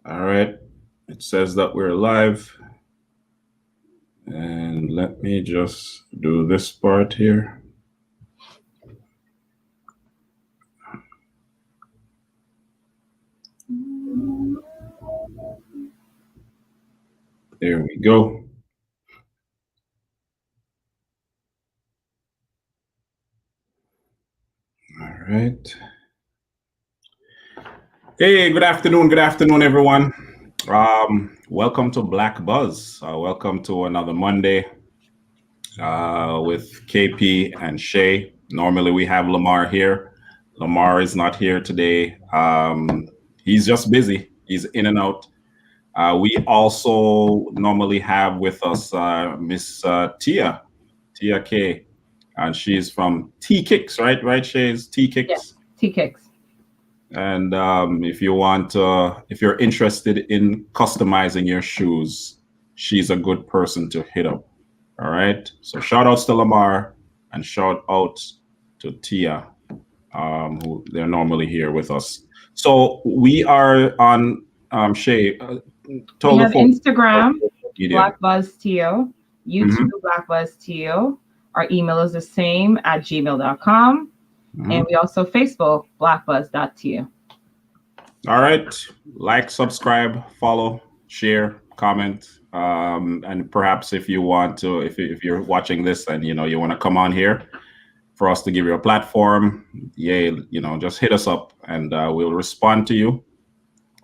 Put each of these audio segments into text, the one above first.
All right. It says that we're live. And let me just do this part here. There we go. All right. Hey, good afternoon, everyone. Welcome to BlackBuzz. Welcome to another Monday with KP and Shay. Normally we have Lamar here. Lamar is not here today. He's just busy. He's in and out. We also normally have with us Miss Tia K, and she's from T Kicks, right? Right, Shay's T Yes, Kicks. tea cakes. And if you want, if you're interested in customizing your shoes, she's a good person to hit up. All right. So shout outs to Lamar and shout outs to Tia, who they're normally here with us. So we are on Shay. We Told the have folks about Instagram, social media. BlackBuzzTO, YouTube, Hmm. BlackBuzzTO. Our email is the same at gmail.com. And Hmm. we also Facebook, BlackBuzz.to. All right. Like, subscribe, follow, share, comment. And perhaps if you want to, if you're watching this and you want to come on here for us to give you a platform, yeah, just hit us up and we'll respond to you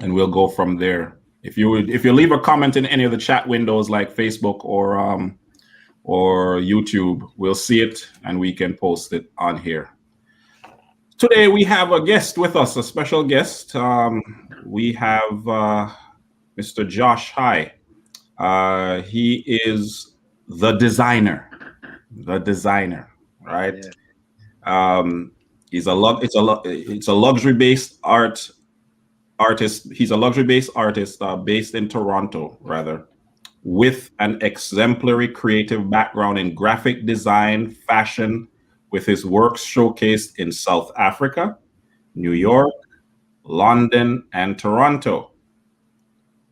and we'll go from there. If you leave a comment in any of the chat windows like Facebook or YouTube, we'll see it and we can post it on here. Today we have a guest with us, a special guest. We have Mr. Josh High. He is the designer, right? Yeah. He's a it's a luxury based artist. He's a luxury based artist based in Toronto, rather, with an exemplary creative background in graphic design, fashion, with his works showcased in South Africa, New York, London, and Toronto.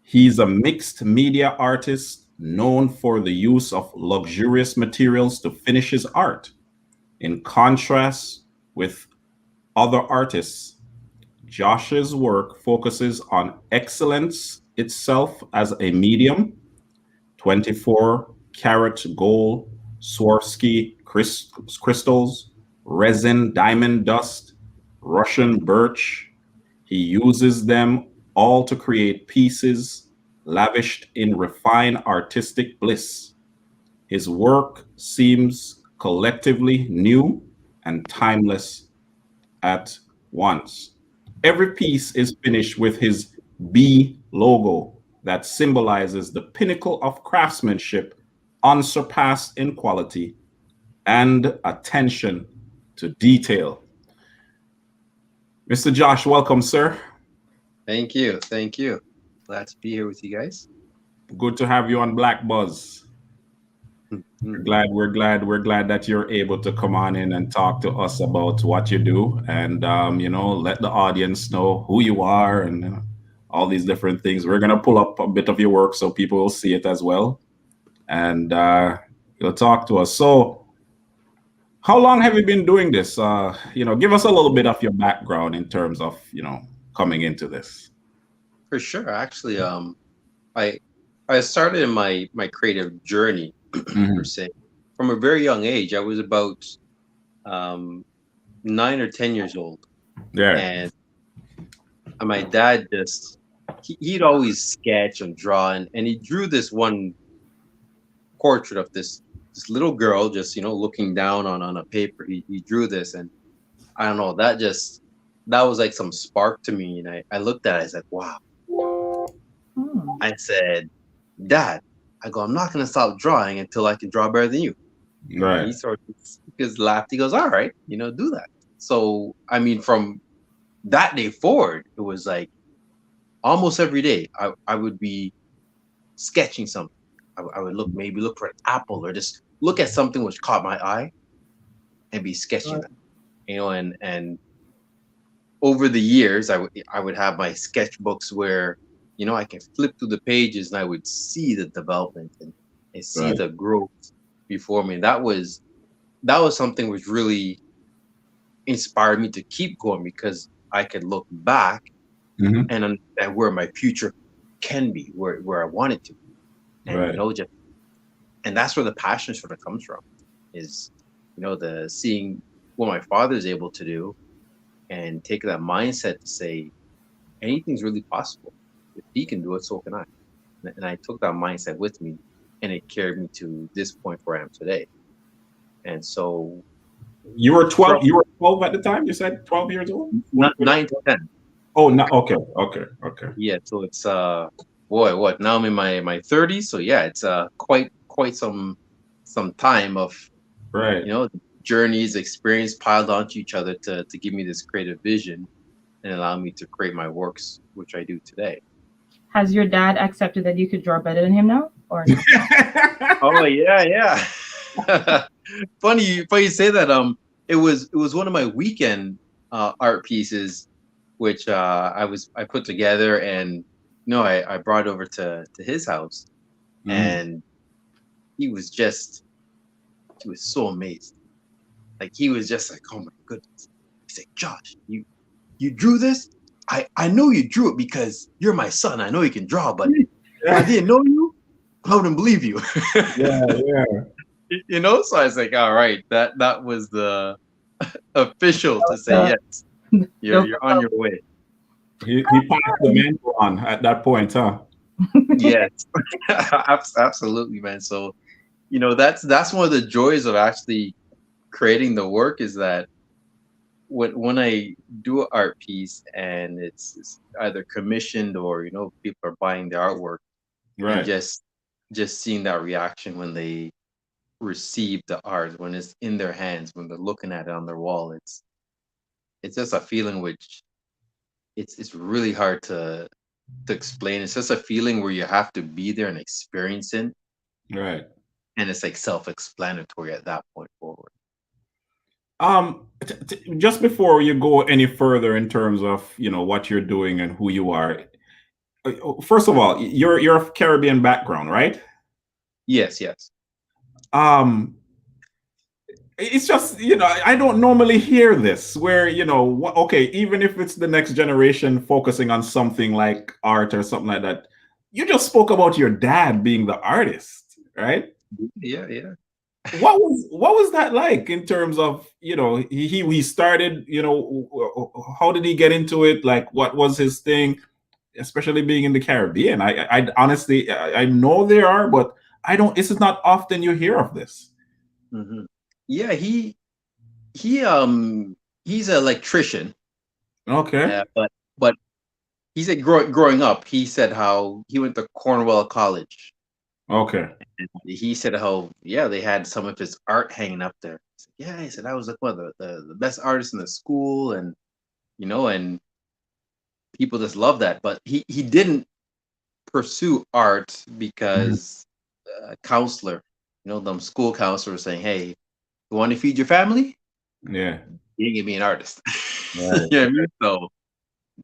He's a mixed media artist known for the use of luxurious materials to finish his art. In contrast with other artists, Josh's work focuses on excellence itself as a medium, 24 karat gold Swarovski crystals, resin, diamond dust, Russian birch. He uses them all to create pieces lavished in refined artistic bliss. His work seems collectively new and timeless at once. Every piece is finished with his B logo that symbolizes the pinnacle of craftsmanship, unsurpassed in quality and attention to detail. Mr. Josh, welcome, sir. Thank you. Thank you. Glad to be here with you guys. Good to have you on Black Buzz. Mhm. We're glad that you're able to come on in and talk to us about what you do, and let the audience know who you are and all these different things. We're gonna pull up a bit of your work so people will see it as well, and you'll talk to us. So, how long have you been doing this? Give us a little bit of your background in terms of coming into this. For sure. Actually, I I started in my creative journey per Hmm. se from a very young age. I was about um 9 or 10 years old, Yeah. and my dad just he'd always sketch and draw, and he drew this one portrait of this little girl just looking down on a paper. He drew this, and I don't know, that was like some spark to me, and I looked at it, I was like, wow. Hmm. I said, Dad, I go, I'm not gonna stop drawing until I can draw better than you. And Right. he sort of just laughed. He goes, all right, do that. So I mean, from that day forward, it was like almost every day I would be sketching something. I would maybe look for an apple or just look at something which caught my eye and be sketching Right. that. And over the years, I would have my sketchbooks where I can flip through the pages and I would see the development and see Right. the growth before me. That was something which really inspired me to keep going because I could look back Hmm. and understand where my future can be, where I want it to be. And Right. just and that's where the passion sort of comes from, is the seeing what my father is able to do and take that mindset to say anything's really possible. If he can do it, so can I. And I took that mindset with me, and it carried me to this point where I am today. And so, You were 12. from You were 12 at the time. You said 12 years old. nine to 10, Oh, no. Okay. Okay. Okay. yeah. So it's boy, what now I'm in my 30s. So yeah, it's quite some time of Right. journeys, experience piled onto each other to give me this creative vision and allow me to create my works, which I do today. Has your dad accepted that you could draw better than him now, or no? Oh yeah, yeah. Funny you say that. It was one of my weekend art pieces, which I put together, and I brought over to his house, Mm. and he was so amazed. Like he was just like, oh my goodness. He's like, Josh, you drew this? I know you drew it because you're my son. I know you can draw, but if I didn't know you, I wouldn't believe you. Yeah. Yeah. So I was like, all right, that was the official to say yes, you're on your way. He passed the mantle on at that point, huh? Yes. Absolutely, man. So, that's one of the joys of actually creating the work, is that when I do an art piece and it's either commissioned or people are buying the artwork, and Right. just seeing that reaction when they receive the art, when it's in their hands, when they're looking at it on their wall, it's just a feeling which it's really hard to explain. It's just a feeling where you have to be there and experience it, Right. and it's like self-explanatory at that point forward. Just before you go any further in terms of what you're doing and who you are, first of all, you're of Caribbean background, right? Yes, yes. Um, it's just I don't normally hear this where okay, even if it's the next generation focusing on something like art or something like that. You just spoke about your dad being the artist, right? Yeah, yeah. What was that like in terms of he started, how did he get into it, like what was his thing, especially being in the Caribbean? I honestly, I know there are, but I don't, this is not often you hear of this. Hmm. Yeah, he's an electrician, Okay. but he said growing up, he said how he went to Cornwall College. Okay. And he said how, yeah, they had some of his art hanging up there. Yeah, he said I was like one of the best artists in the school, and people just love that. But he didn't pursue art Mhm. because a counselor, them school counselors saying, hey, you want to feed your family? Yeah. You can be an artist. Right. You know what I mean? So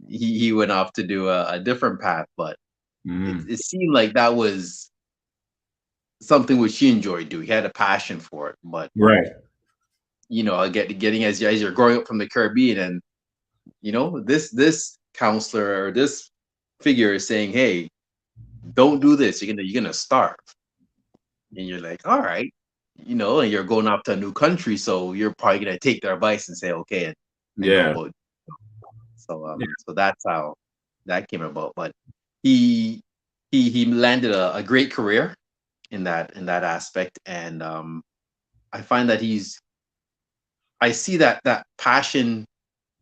he went off to do a different path, but Mhm. it seemed like that was something which he enjoyed doing. He had a passion for it, but Right. getting as you're growing up from the Caribbean, and this counselor or this figure is saying, "Hey, don't do this. You're gonna starve," and you're like, "All right," and you're going off to a new country, so you're probably gonna take their advice and say, "Okay," and go Yeah. about. So Yeah. so that's how that came about. But he he landed a great career in that aspect, and I find that I see that passion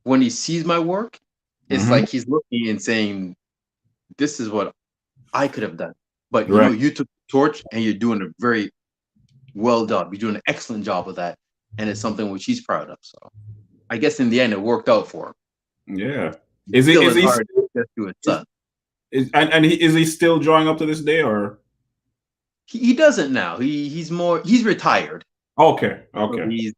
when he sees my work. It's Mhm. like he's looking and saying, "This is what I could have done." But Right. you took the torch and you're doing a very well job. You're doing an excellent job with that, and it's something which he's proud of. So I guess in the end, it worked out for him. Yeah. He's Is he still is an he artist still, just to his is, son. is he still drawing up to this day, or? He doesn't now. He's retired. Okay. So Okay.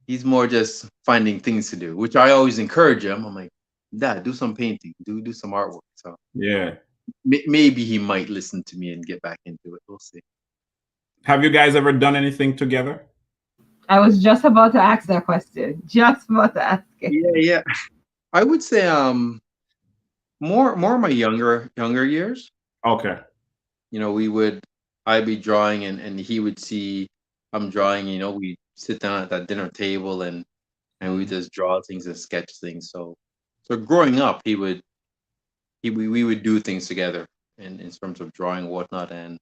he's more just finding things to do, which I always encourage him. I'm like, Dad, do some painting, do some artwork. So Yeah. maybe he might listen to me and get back into it. We'll see. Have you guys ever done anything together? I was just about to ask that question. Just about to ask it. Yeah. I would say more my younger years. Okay. You know, I'd be drawing and he would see I'm drawing, you know, we sit down at that dinner table and we just draw things and sketch things. So growing up we would do things together in terms of drawing and whatnot, and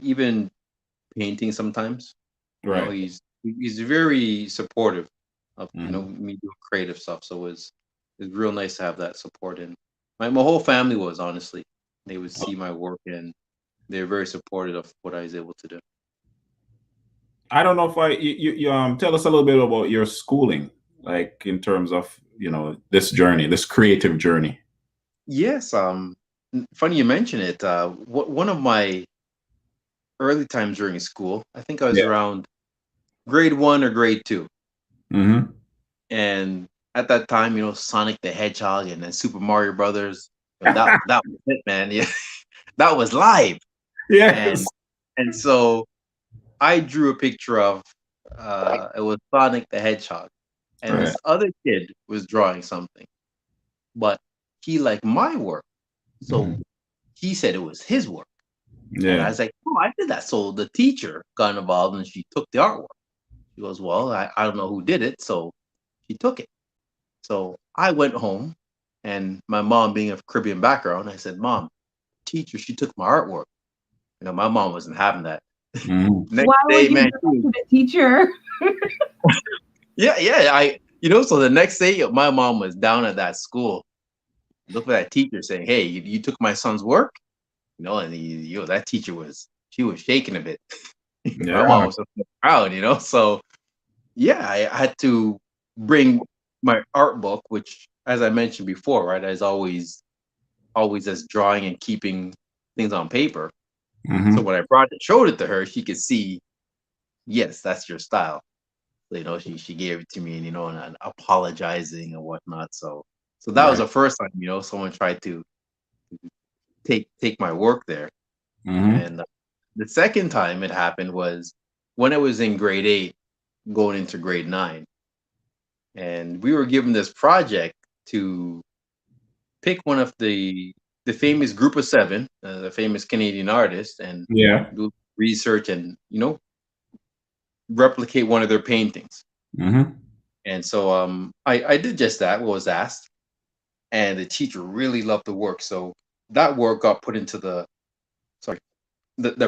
even painting sometimes. You know, Right. he's very supportive of Mhm. me doing creative stuff. So it's real nice to have that support. And my whole family was, honestly, they would see my work and they're very supportive of what I was able to do. I don't know if you tell us a little bit about your schooling, like in terms of this journey, this creative journey. Yes, funny you mention it. One of my early times during school, I think I was Yeah. around grade 1 or grade 2. Mm-hmm. And at that time, you know, Sonic the Hedgehog and then Super Mario Brothers, you know, that was it, man. Yeah, that was live. Yes. And so I drew a picture of it was Sonic the Hedgehog, and Right. this other kid was drawing something, but he liked my work, so Mhm. he said it was his work, and I Yeah. was like, "Oh, I did that." So the teacher got involved, and she took the artwork. She goes, "Well, I don't know who did it," so she took it. So I went home, and my mom, being of Caribbean background, I said, "Mom, teacher, she took my artwork." You know, my mom wasn't having that. Mhm. Next Why day, would you man, do that to the teacher? yeah. So the next day, my mom was down at that school. Look at that teacher saying, "Hey, you took my son's work," you know, and that teacher she was shaking a bit. My Yeah. mom was so proud, you know. So yeah, I had to bring my art book, which, as I mentioned before, right, as always as drawing and keeping things on paper. So Mm-hmm. when I showed it to her, she could see, yes, that's your style. So, you know, she gave it to me, and and apologizing and whatnot. So that was Right. the first time, someone tried to take my work there. Mm-hmm. And the second time it happened was when I was in grade 8, going into grade 9, and we were given this project to pick one of the famous Group of Seven, the famous Canadian artist, and Yeah. do research and replicate one of their paintings. Mm-hmm. And so I did just that, what was asked, and the teacher really loved the work. So that work got put into the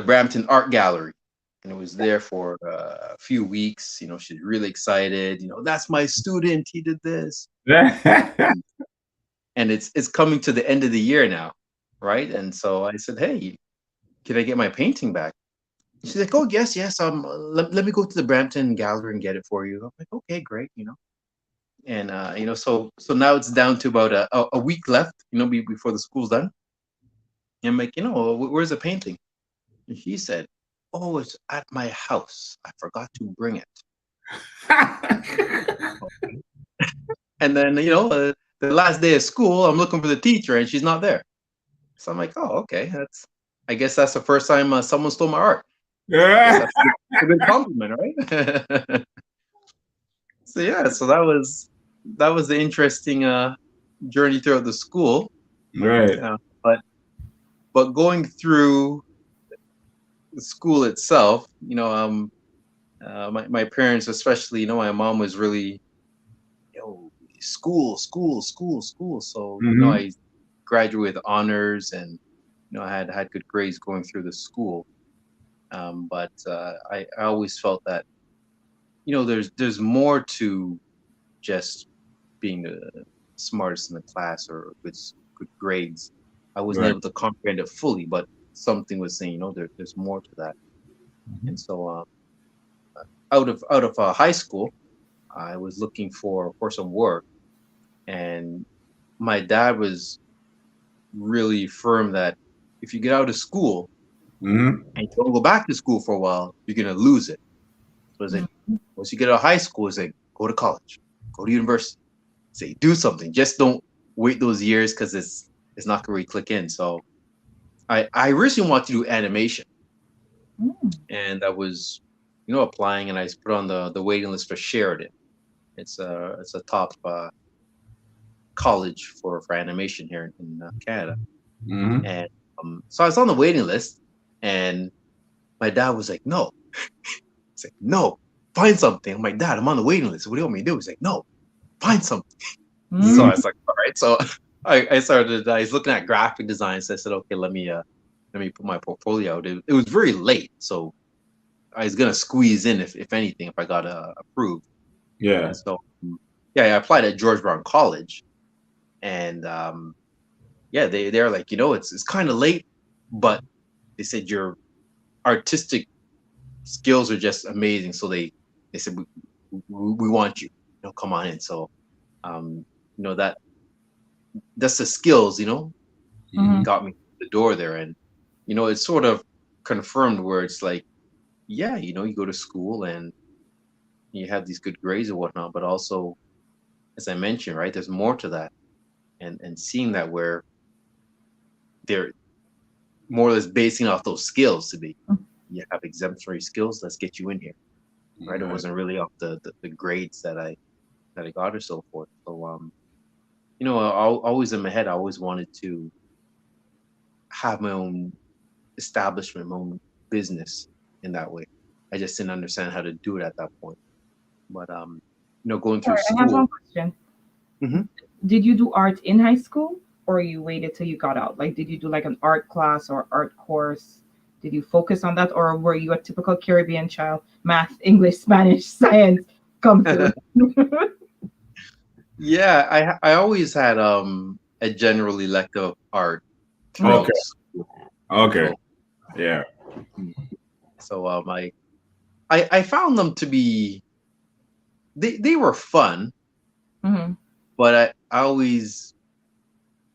Brampton Art Gallery, and it was there for a few weeks. You know, she's really excited. You know, that's my student. He did this, and it's coming to the end of the year now, right? And so I said, hey, can I get my painting back? She's like, oh yes. Let me go to the Brampton Gallery and get it for you. I'm like, okay, great. And so now it's down to about a week left. Before the school's done. And I'm like, where's the painting? And she said, oh, it's at my house. I forgot to bring it. And then, the last day of school, I'm looking for the teacher and she's not there. So I'm like, oh, okay. I guess that's the first time someone stole my art. I guess Yeah. that's a good compliment, right? So yeah, so that was the interesting journey throughout the school. Right. But going through the school itself, my parents, especially, my mom was really, school, school, school, school. So, Mm-hmm. I graduated with honors, and I had good grades going through the school. But I always felt that there's more to just being the smartest in the class or good grades. I wasn't Right. able to comprehend it fully, but something was saying, there's more to that. Mhm. And so, out of high school, I was looking for some work, and my dad was really firm that if you get out of school Mhm. and you don't go back to school for a while, you're gonna lose it. So it's like Mhm. once you get out of high school, it's like go to college, go to university. say do something. Just don't wait those years because it's not gonna really click in. So I originally wanted to do animation, Mm. and I was, applying, and I was put on the waiting list for Sheridan. It's a top college for animation here in Canada, Hmm. and so I was on the waiting list, and my dad was like, "No," it's like, "No, find something." I'm like, "Dad, I'm on the waiting list. What do you want me to do?" He's like, "No, find something." So I Mm. was like, "All right." So I started. I was looking at graphic design, so I said, "Okay, let me put my portfolio out." It was very late, so I was gonna squeeze in if anything, if I got approved. Yeah. And so yeah, I applied at George Brown College, and yeah, they're like, it's kind of late, but they said your artistic skills are just amazing. So they said we want you, come on in. So um, that that's the skills, Mhm. got me through the door there, and it's sort of confirmed where it's like, yeah, you go to school and you have these good grades and whatnot, but also, as I mentioned, right, there's more to that, and seeing that where they're more or less basing off those skills to be, you have exemplary skills, let's get you in here, right? It Right. wasn't really off the grades that I got or so forth. So always in my head, I always wanted to have my own establishment, my own business in that way. I just didn't understand how to do it at that point. But going through Sorry, I have school. one question. Mhm. Did you do art in high school or you waited till you got out? Like, did you do like an art class or art course? Did you focus on that or were you a typical Caribbean child? Math, English, Spanish, science, come through. Yeah, I always had a general elective art Okay. throughout school. Okay. So Yeah. mm, so I found them to be, they were fun, Mhm. but I always,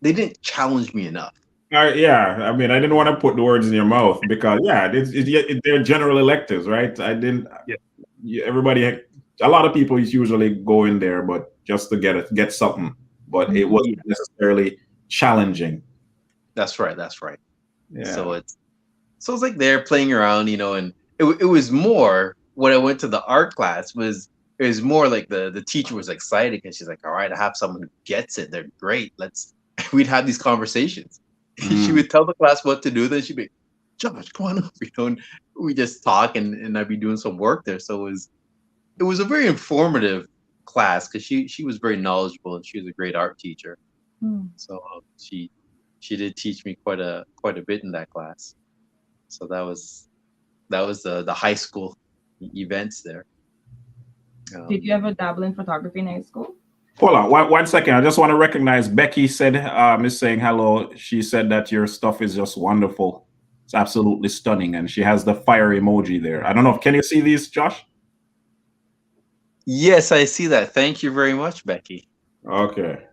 they didn't challenge me enough. Yeah, I mean, I didn't want to put the words in your mouth because, yeah, they're general electives, right? I didn't. Yeah, Everybody, a lot of people usually go in there, but just to get something, but it Mhm. wasn't yeah, necessarily challenging. that's right, that's right. So Yeah. it's like they're playing around, and it was more when I went to the art class was, it was more like the teacher was excited because she's like, all right, I have someone who gets it. They're great. Let's we'd have these conversations. She Mm. would tell the class what to do, then she'd be, Josh, come on up, and we just talk, and I'd be doing some work there. So it was a very informative class because she was very knowledgeable and she was a great art teacher. Mm. So she did teach me quite a bit in that class. So that was the high school events there. Did you Um, ever dabble in photography in high school? Hold on, one second. I just want to recognize Becky said, is saying hello. She said that your stuff is just wonderful. It's absolutely stunning, and she has the fire emoji there. I don't know. Can you see these, Josh? yes, I see that. Thank you very much, Becky. Okay.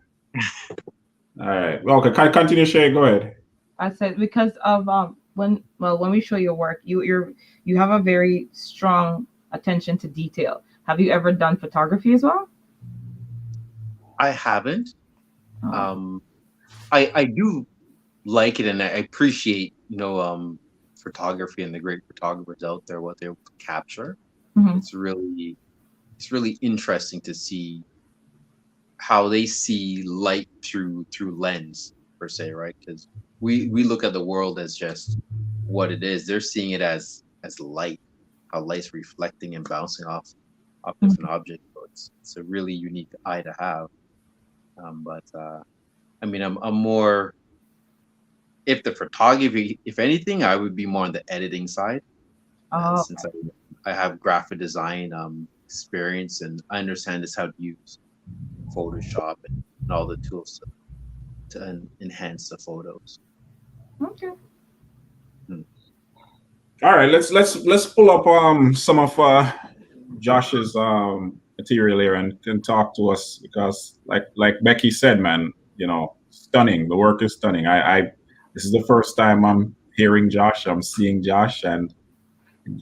All right. Well, okay. Continue, Shay. Go ahead. I said because of when we show your work, you have a very strong attention to detail. Have you ever done photography as well? I haven't. Oh. Um, I do like it, and I appreciate photography and the great photographers out there, what they're able to capture. Mhm. It's really interesting to see how they see light through lens, per se, right? Because we look at the world as just what it is. They're seeing it as light, how light's reflecting and bouncing off different objects. So it's a really unique eye to have. But I mean, I'm more, if the photography, if anything, I would be more on the editing side, Oh, since I have graphic design experience, and I understand just how to use Photoshop and all the tools to enhance the photos. okay. Hmm. All right. Let's pull up some of Josh's material here and talk to us because like Becky said, man, stunning. The work is stunning. I this is the first time I'm hearing Josh. I'm seeing Josh, and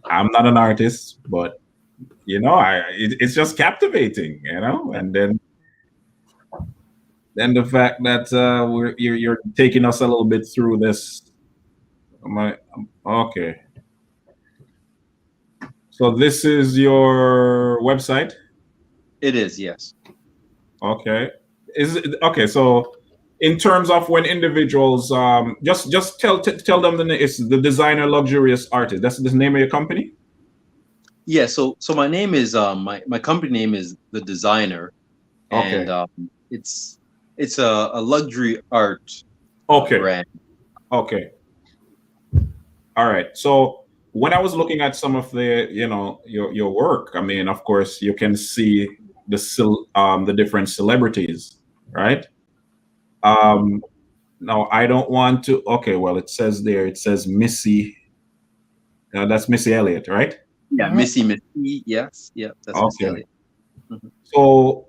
I'm not an artist, but it's just captivating. And then then the fact that you're taking us a little bit through this. Okay. So this is your website. It is, yes. Okay. Is it okay? So, in terms of when individuals, just tell them it's the designer luxurious artist. That's the name of your company. Yeah, so my name is my company name is the DeZinr, and Okay. it's a luxury art Okay. brand. Okay. All right. So when I was looking at some of the, your work, I mean, of course, you can see the different celebrities, right? Um, Now I don't want to. Okay, well, it says there. It says Missy. That's Missy Elliott, right? Yeah, Yeah. Missy, yes, yeah, that's Missy Okay. Elliott. Mhm. So,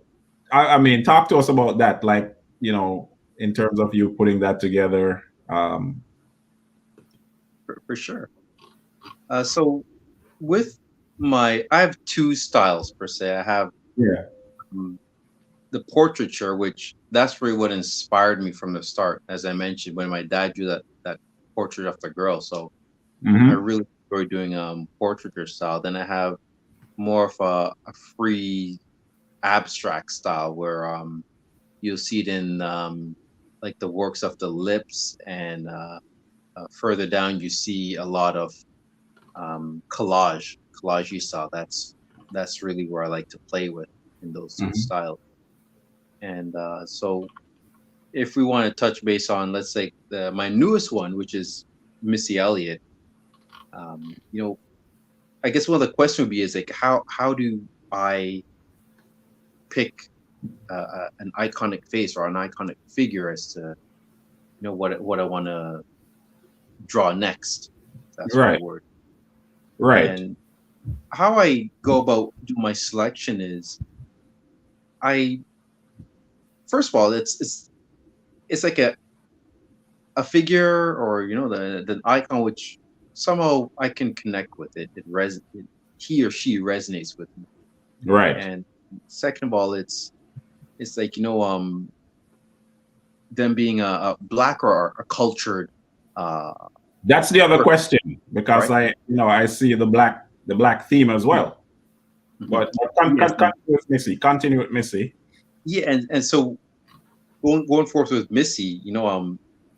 I mean, talk to us about that. Like, in terms of you putting that together. For sure. So with I have two styles per se. I have Yeah. um, the portraiture, which that's really what inspired me from the start. As I mentioned, when my dad drew that portrait of the girl, so I Mm-hmm. really enjoy doing portraiture style. Then I have more of a free abstract style where you'll see it in like the works of the lips, and further down you see a lot of collage style. That's really where I like to play with in those two Mm-hmm. styles. And so if we want to touch base on, let's say, my newest one, which is Missy Elliott, you know, I guess one of the questions would be is like how do I pick an iconic face or an iconic figure as to what I want to draw next. That's the right Right. word. Right. And how I go about do my selection is I first of all it's like a figure, or the icon which somehow I can connect with it. He or she resonates with me. Right. And second of all, it's like them being a black or a cultured uh That's the other person, question because right? I see the black theme as Yeah. well. Mhm. But Yes. continue with Missy. Continue with Missy. Yeah, and so going forth with Missy,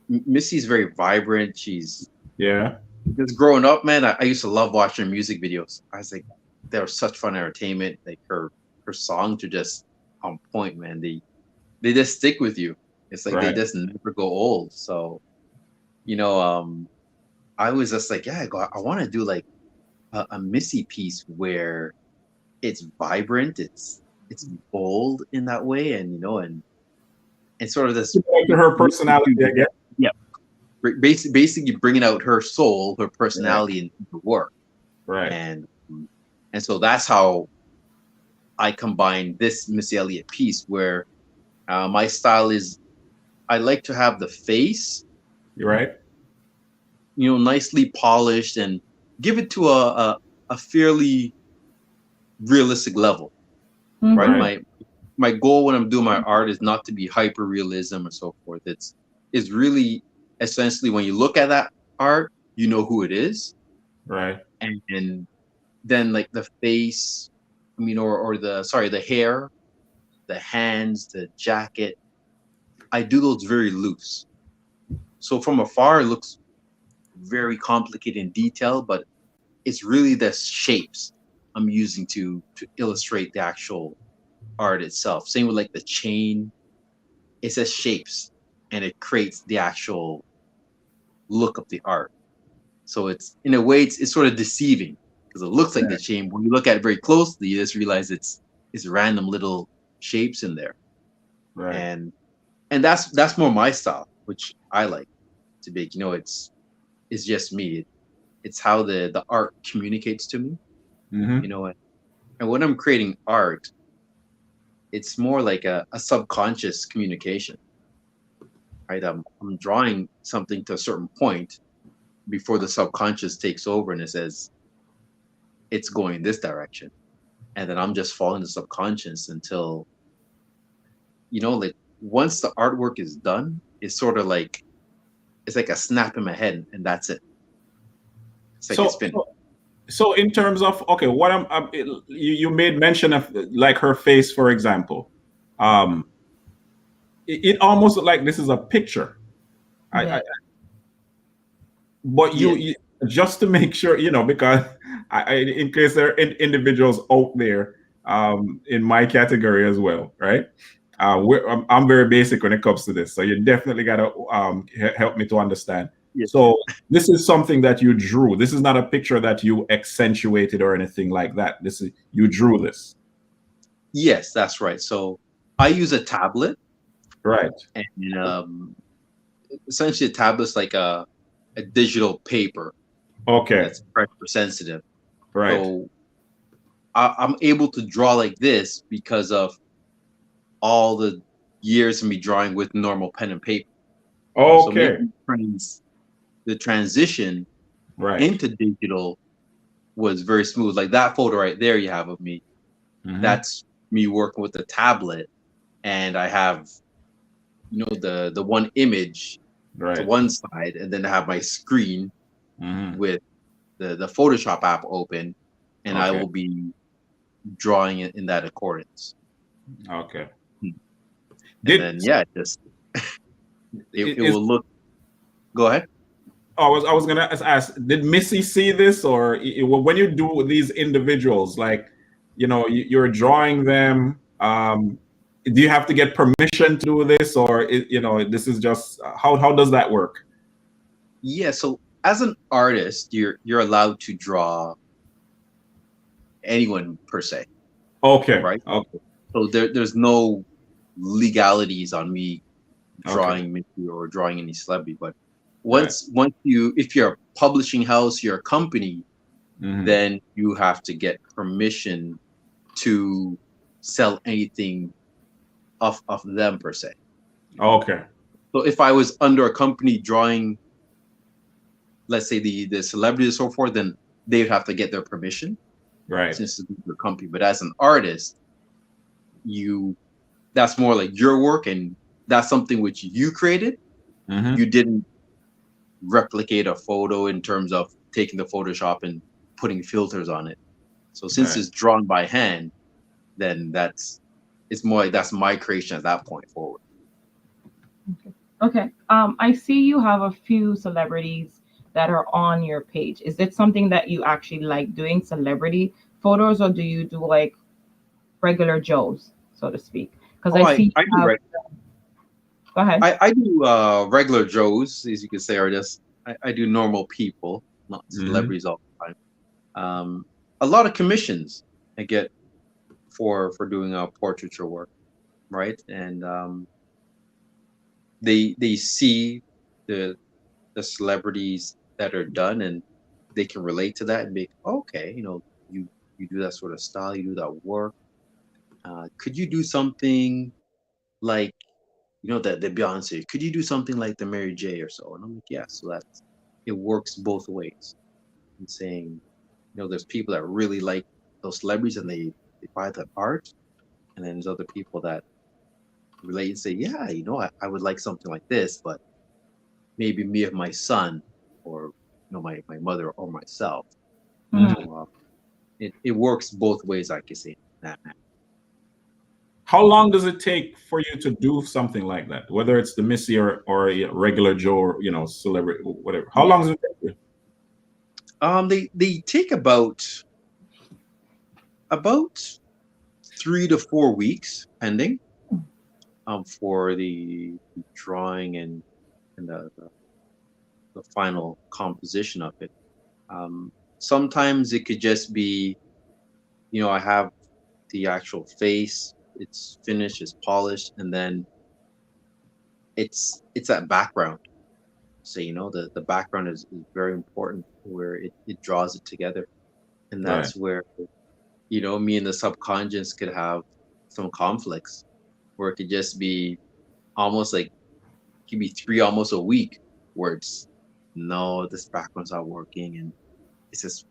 Missy's very vibrant. She's Yeah. just growing up, man. I used to love watching her music videos. I was like, they were such fun entertainment. Like her songs are just on point, man. They just stick with you. It's like they Right. just never go old. So you know, um, I was just like, yeah, I want to do like a Missy piece where it's vibrant, it's bold in that way, and and sort of this Similar to her mix personality, I guess. yeah, basically bringing out her soul, her Right. personality in the work, Right. and and so that's how I combine this Missy Elliott piece, where my style is I like to have the face, You right. nicely polished, and give it to a fairly realistic level, right? Mhm. Right. My goal when I'm doing my art is not to be hyper realism or so forth. It's really essentially when you look at that art, you know who it is, Right. and then like the face, or the hair, the hands, the jacket. I do those very loose. So from afar, it looks very complicated in detail, but it's really the shapes I'm using to illustrate the actual art itself. Same with like the chain, it's just shapes, and it creates the actual look of the art. So it's in a way it's sort of deceiving because it looks like the chain. When you look at it very closely, you just realize it's random little shapes in there. Right. And that's more my style, which I like to be. It's just me. It's how the art communicates to me, Mm-hmm. you know. And when I'm creating art, it's more like a subconscious communication, right? I'm drawing something to a certain point before the subconscious takes over and it says it's going this direction, and then I'm just following the subconscious until like once the artwork is done, it's sort of like it's like a snap in my head, and that's it. It's like it's So, finished. so in terms of, okay, what you made mention of like her face, for example. Um, it almost looked like this is a picture. Yeah. But Yeah. you just to make sure, because in case there are individuals out there in my category as well, right? I'm very basic when it comes to this, so you definitely gotta help me to understand. Yeah. So this is something that you drew. This is not a picture that you accentuated or anything like that. This is you drew this, Yes, that's right. So I use a tablet, right? and essentially a tablet's like a digital paper Okay, that's pressure sensitive. right. So I'm able to draw like this because of all the years of me drawing with normal pen and paper. So Okay, making the transition right. into digital was very smooth. Like that photo right there you have of me, Mhm. that's me working with the tablet, and I have the one image to Right. one side, and then I have my screen Mhm. with the Photoshop app open, and I Okay. will be drawing it in that accordance. Okay. Hmm. And Did then yeah, just it is will look. Go ahead. I was gonna ask, did Missy see this, or when you do these individuals, like you're drawing them, do you have to get permission to do this, or this is just how does that work? Yeah, so as an artist, you're allowed to draw anyone per se, Okay. right? Okay. So there's no legalities on me Okay. drawing Mickey or drawing any celebrity. But Right. once if you're a publishing house, you're a company, Hmm. then you have to get permission to sell anything of them per se. Okay. So if I was under a company drawing, let's say the celebrity and so forth, then they'd have to get their permission Right. since it's your company. But as an artist, you that's more like your work, and that's something which you created. Hmm. You didn't replicate a photo in terms of taking the Photoshop and putting filters on it. So since Right. it's drawn by hand, then it's more like that's my creation at that point forward. Okay. I see you have a few celebrities that are on your page. Is it something that you actually like doing, celebrity photos, or do you do like regular Joes, so to speak? Because Oh, I I see I you do have. Go ahead. I do regular Joes, as you could say, or just I do normal people, not Hmm. celebrities all the time. A lot of commissions I get for doing portraiture work, right? And they see the the celebrities that are done, and they can relate to that and be okay. You do that sort of style, you do that work. Could you do something like the Beyonce? Could you do something like the Mary J or so? And I'm like, yeah. So that's it works both ways. I'm saying, there's people that really like those celebrities and they buy the art, and then there's other people that relate and say, yeah, I would like something like this, but maybe me of my son, or my mother or myself. Mhm. So it works both ways, I can say that. How long does it take for you to do something like that, whether it's the Missy or a regular Joe, or celebrity, whatever? How Yeah. long does it take you? They take about 3 to 4 weeks, pending for the drawing and the final composition of it. Sometimes it could just be, I have the actual face, it's finished, it's polished, and then it's that background. So the background is very important, where it draws it together, and Right. that's where me and the subconscious could have some conflicts, where it could just be almost like could be three almost a week, where it's no, this background's not working, and it's just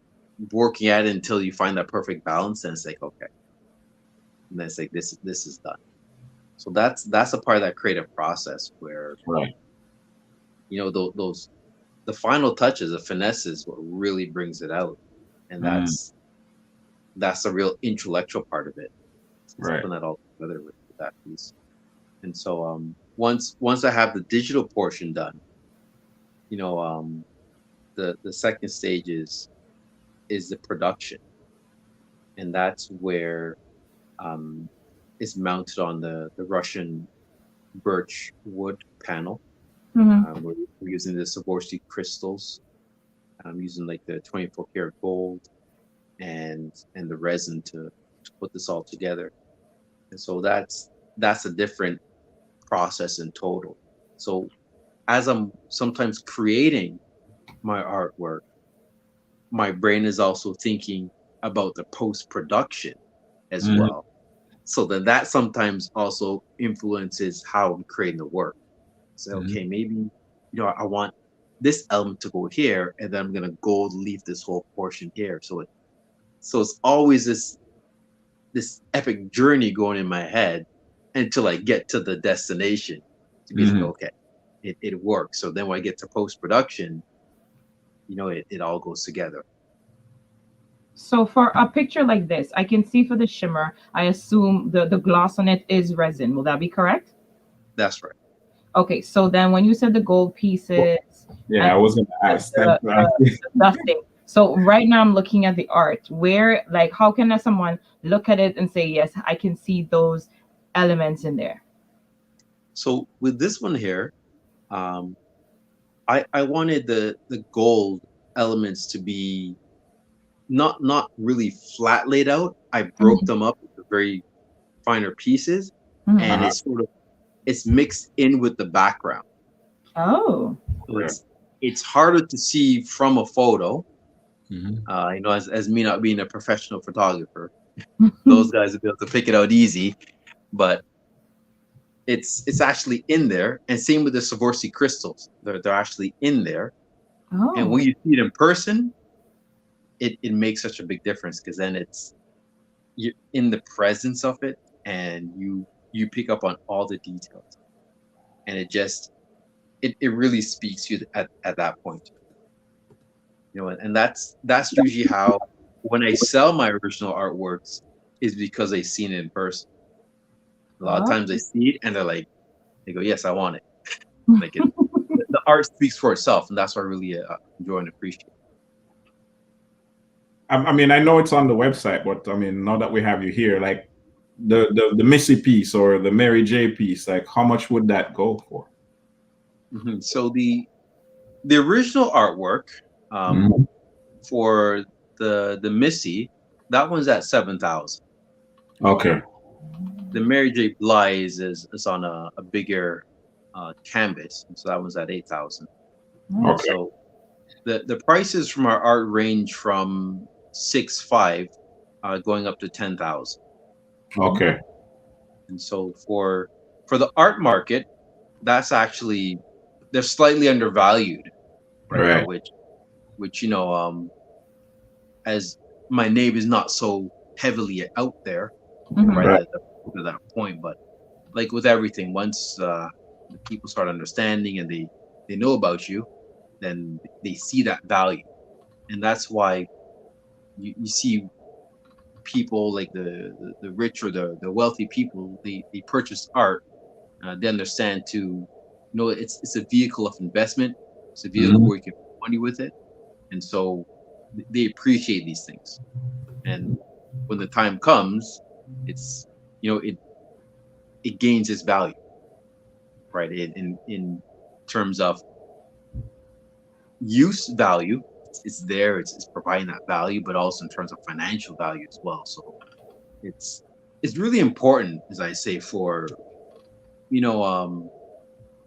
working at it until you find that perfect balance, and it's like okay, and then it's like this is done. So that's a part of that creative process where Right. those the final touches, the finesses, what really brings it out, and Mm, that's the real intellectual part of it. It's right. putting that all together with that piece. And so once I have the digital portion done, you know, the second stage is the production, and that's where um, it's mounted on the Russian birch wood panel. Mm-hmm. We're using the Swarovski crystals. I'm using like the 24 karat gold and the resin to put this all together. And so that's a different process in total. So as I'm sometimes creating my artwork, my brain is also thinking about the post production as Mm, well. So then that sometimes also influences how I'm creating the work. Say, mhm, okay, maybe I want this element to go here, and then I'm gonna gold leaf this whole portion here. So it's always this epic journey going in my head until I get to the destination to be like, mhm. okay, it works. So then when I get to post production, it all goes together. So for a picture like this, I can see for the shimmer, I assume the gloss on it is resin. Will that be correct? That's right. Okay, so then when you said the gold Well, pieces and yeah, I was gonna the, ask that. the, the, the dusting. So right now I'm looking at the art. Where, like, how can someone look at it and say, yes, I can see those elements in there? So with this one here, um, I wanted the gold elements to be not really flat laid out. I broke Mhm. them up into very finer pieces, Mhm. and Uh-huh. it's mixed in with the background. Oh. So Yeah. it's harder to see from a photo. Mhm. As me not being a professional photographer, those guys will be able to pick it out easy, but it's actually in there. And same with the Swarovski crystals, they're actually in there. And Oh. when you see it in person, it makes such a big difference because then you're in the presence of it, and you pick up on all the details, and it really speaks to you at that point. And that's usually how, when I sell my original artworks, is because they seen it in person. A lot of Oh. times they see it and they go, yes, I want it. Like the art speaks for itself, and that's what I really enjoy and appreciate. I mean, I know it's on the website, but I mean, now that we have you here, like the Missy piece or the Mary J piece, like how much would that go for? So the original artwork, um, Mhm. for the Missy, that one's at 7,000. Okay. The Mary J. Blige is on a bigger canvas, so that one's at 8,000. And Nice. Okay. so the prices from our art range from 6.5 going up to 10,000. Okay. And so for the art market, that's actually, they're slightly undervalued right now, Right. which as my name is not so heavily out there right Mhm. Right. at that point. But like with everything, once the people start understanding and they know about you, then they see that value, and that's why you see people like the rich or the wealthy people, they purchase art. They understand to it's a vehicle of investment. It's a vehicle Mhm. where you can make money with it, and so they appreciate these things. And when the time comes, it's it gains its value, right? In terms of use value, it's there, it's providing that value, but also in terms of financial value as well. So it's it's really important, as I say, for you know um,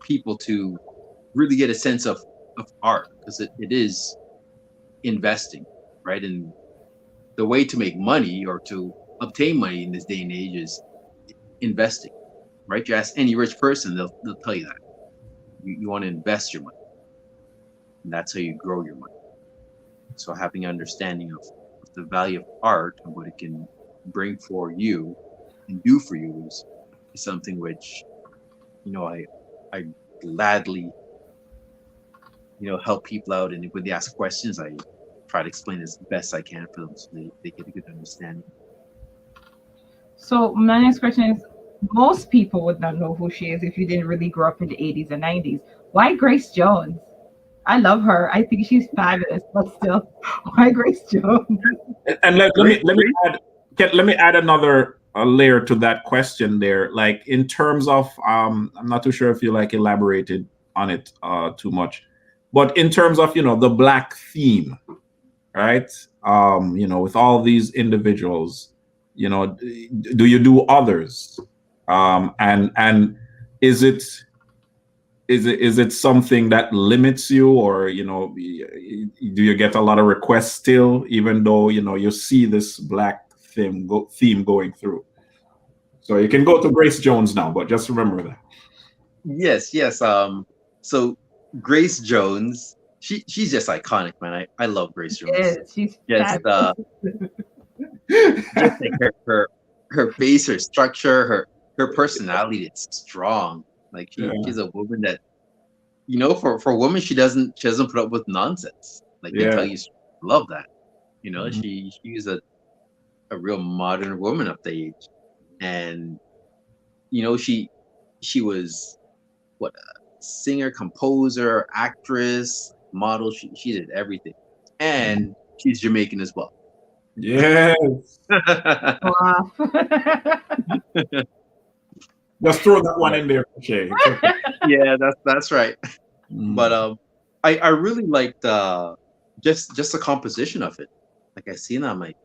people to really get a sense of art, because it is investing, right? And the way to make money or to obtain money in this day and age is investing, right? You ask any rich person, they'll tell you that you want to invest your money, and that's how you grow your money. So having an understanding of the value of art and what it can bring for you and do for you is is something which, I gladly, help people out. And when they ask questions, I try to explain as best I can for them so they get a good understanding. So my next question is: most people would not know who she is if you didn't really grow up in the 80s and 90s. Why Grace Jones? I love her. I think she's fabulous, but still, why Grace Jones? And let me add another layer to that question there. Like in terms of, I'm not too sure if you like elaborated on it too much, but in terms of the black theme, right? With all these individuals, do you do others? And is it something that limits you, or do you get a lot of requests still, even though you see this black theme going through? So you can go to Grace Jones now, but just remember that. Yes, yes. So Grace Jones, she's just iconic, man. I love Grace Jones. She's Just fabulous. just like her face, her structure, her personality, it's strong. Like Yeah. she's a woman that, for a woman, she doesn't put up with nonsense. Like they Yeah. tell you, love that. Mhm. She's a real modern woman of the age. And she was what, a singer, composer, actress, model. She did everything. And she's Jamaican as well. Yes. Wow. Just throw that one in there, Shay. It's okay. Yeah, that's right. But Mm. I really liked just the composition of it. Like I seen that, I'm like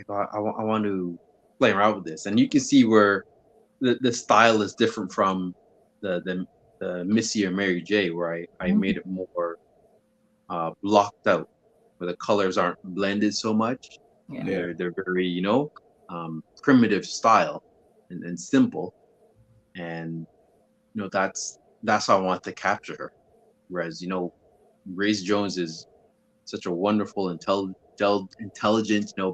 I want to play around with this, and you can see where the style is different from the Missy or Mary J, where I Mhm. made it more blocked out, where the colors aren't blended so much. Yeah. Yeah. They're very primitive style and simple, and that's how I want to capture her. Whereas Grace Jones is such a wonderful, intelligent,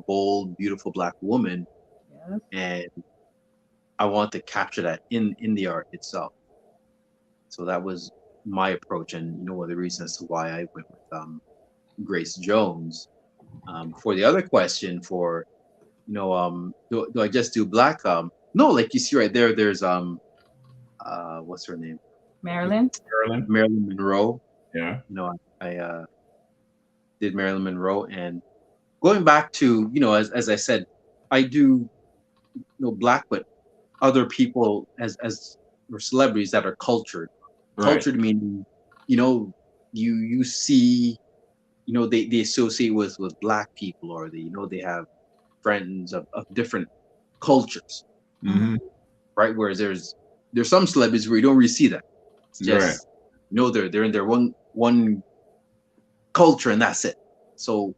bold, beautiful black woman, Yes. and I want to capture that in the art itself. So that was my approach, and one of the reasons as to why I went with Grace Jones. For the other question, for do I just do black? No, like you see right there, there's what's her name? Marilyn. Carolyn? Marilyn Monroe. Yeah. I did Marilyn Monroe, and going back to as I said, I do black, but other people as or celebrities that are cultured. Right. Cultured meaning, you see, they associate with black people, or they have friends of different cultures, Hmm. right? Whereas there's some celebrities where you don't really see that. It's Right. just they're in their one culture and that's it. So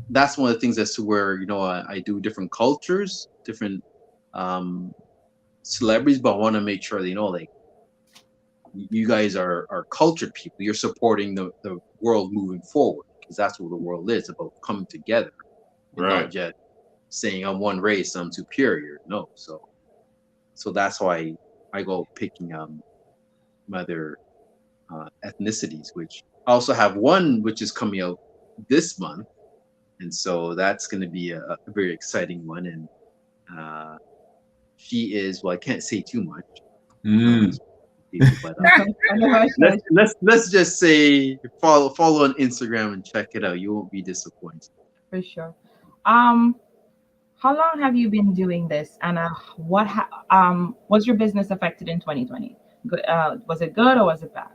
that's one of the things as to where I do different cultures, different um celebrities, but I want to make sure that like you guys are cultured people. You're supporting the world moving forward, because that's what the world is about, coming together and not Right. just saying I'm one race, I'm superior. No, so that's why I go picking other ethnicities, which I also have one which is coming out this month, and so that's going to be a very exciting one. And uh, she is, well, I can't say too much, Mm. people, but let's just say follow on Instagram and check it out. You won't be disappointed. For sure. Um, how long have you been doing this, and was your business affected in 2020? Good. Was it good or was it bad?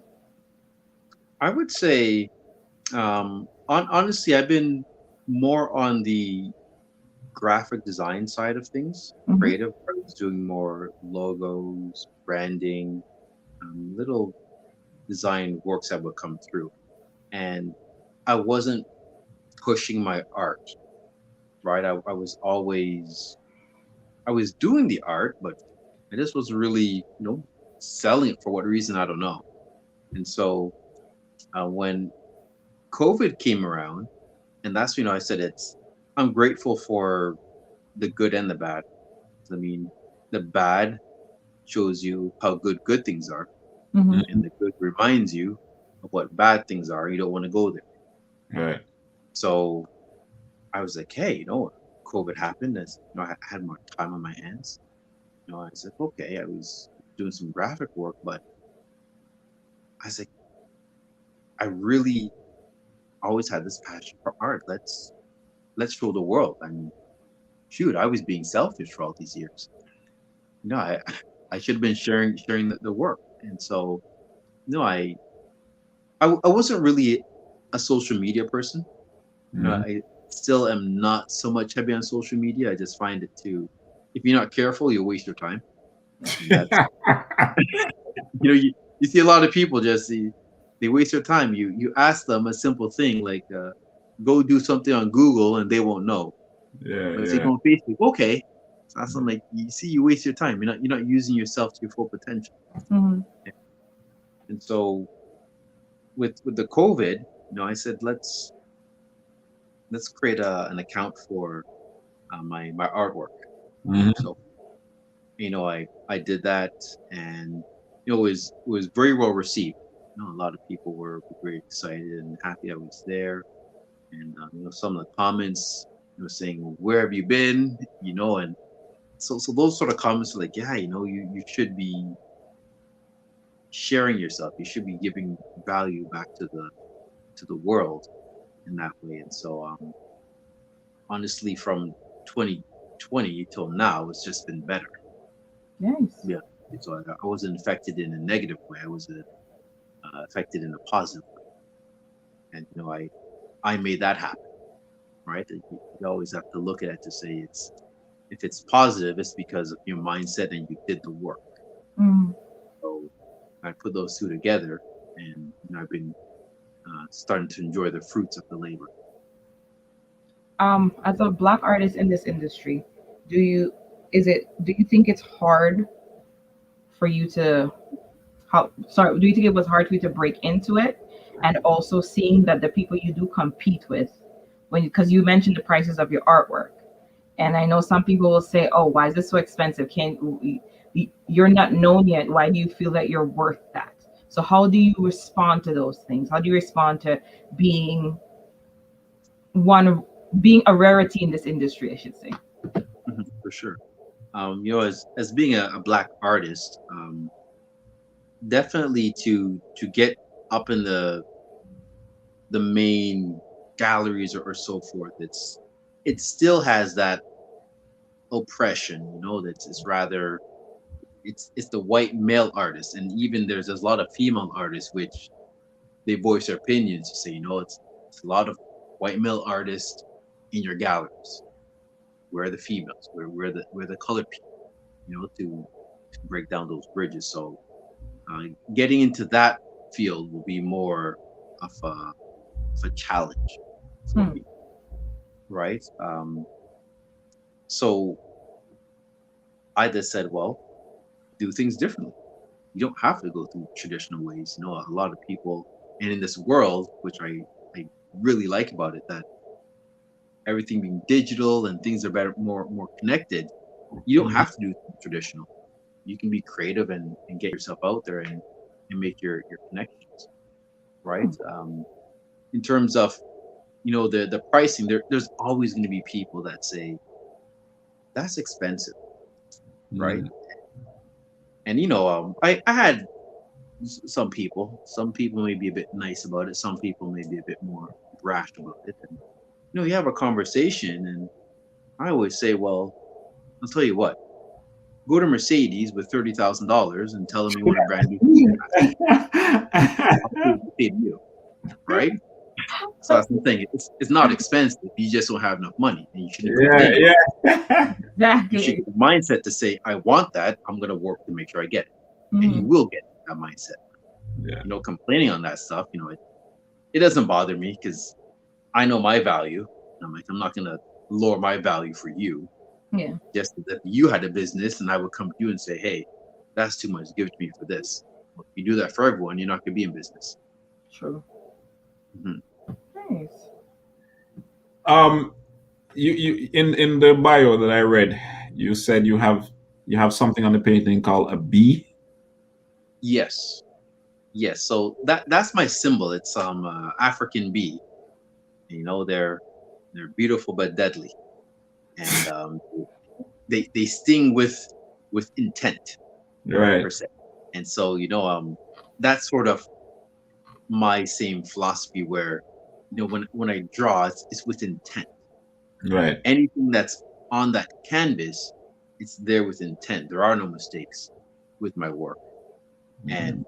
I would say, honestly, I've been more on the graphic design side of things, Mhm. creative. I was doing more logos, branding, little design works that would come through, and I wasn't pushing my art. Right, I was doing the art, but I just was really, selling it. For what reason, I don't know. And so when COVID came around, and that's I said I'm grateful for the good and the bad. I mean, the bad shows you how good things are, Mm-hmm. and the good reminds you of what bad things are. You don't want to go there. Right. So I was like, hey, COVID happened. As I had more time on my hands. I was like, okay, I was doing some graphic work, but I was like, I really always had this passion for art. Let's show the world. I mean, shoot, I was being selfish for all these years. I I should have been sharing the work. And so I wasn't really a social media person. Mhm. I still am not so much heavy on social media. I just find it too. If you're not careful, you'll waste your time. And that's you see a lot of people just they waste their time. You ask them a simple thing like go do something on Google and they won't know. Yeah, But if they yeah. go on Facebook, okay. So that's something like you see you waste your time. You're not using yourself to your full potential. Mm-hmm. And so with the COVID, I said let's create an account for my artwork. Mhm. So I did that, and it was very well received. A lot of people were very excited and happy I was there, and some of the comments saying, well, where have you been? And so those sort of comments are like, yeah, you should be sharing yourself. You should be giving value back to the world in that way. And so honestly, from 2020 till now, it's just been better. Nice. Yeah. So I wasn't affected in a negative way. I was affected in a positive way. And I made that happen, right? You always have to look at it to say if it's positive, it's because of your mindset and you did the work. Mm. So I put those two together, and I've been starting to enjoy the fruits of the labor. As a black artist in this industry, do you think it's hard for you to do you think it was hard for you to break into it, and also seeing that the people you do compete with, because you mentioned the prices of your artwork, and I know some people will say, oh, why is this so expensive? You're not known yet, why do you feel that you're worth that? So how do you respond to those things? How do you respond to being one of being a rarity in this industry, I should say? For sure. As being a black artist, definitely to get up in the main galleries or so forth, it still has that oppression. It's rather it's the white male artist, and even there's a lot of female artists which they voice their opinions to say, it's a lot of white male artists in your galleries. Where are the females? Where the colored people? To break down those bridges. So getting into that field will be more of a challenge for Hmm. me, right? So I just said, well, do things differently. You don't have to go through traditional ways. A lot of people, and in this world, which I really like about it, that everything being digital and things are better, more connected. You don't Mhm. have to do traditional. You can be creative and get yourself out there and make your connections, right? In terms of the pricing, there's always going to be people that say that's expensive, right? Mhm. And I had some people may be a bit nice about it, some people may be a bit more brash about it, and you have a conversation, and I always say, well, I'll tell you what, go to Mercedes with $30,000 and tell them you want a brand new I'll pay to you, right? So that's the thing. It's not expensive. You just don't have enough money, and you shouldn't Yeah, complain about it. yeah. You should Exactly. get the mindset to say, I want that. I'm going to work to make sure I get it. And you Mhm. will get that mindset. Yeah. Complaining on that stuff, it doesn't bother me because I know my value. I'm like, I'm not going to lower my value for you. Yeah, Just as if you had a business and I would come to you and say, hey, that's too much. Give it to me for this. Well, if you do that for everyone, you're not going to be in business. true. Mhm. Nice. You in the bio that I read, you said you have you have something on the painting called a bee. Yes, yes. So that's my symbol. It's African bee. You know, they're beautiful but deadly, and they sting with intent Right, per se. And so that's sort of my same philosophy where when I draw, it's with intent. right. Anything that's on that canvas, it's there with intent. There are no mistakes with my work. Mhm. And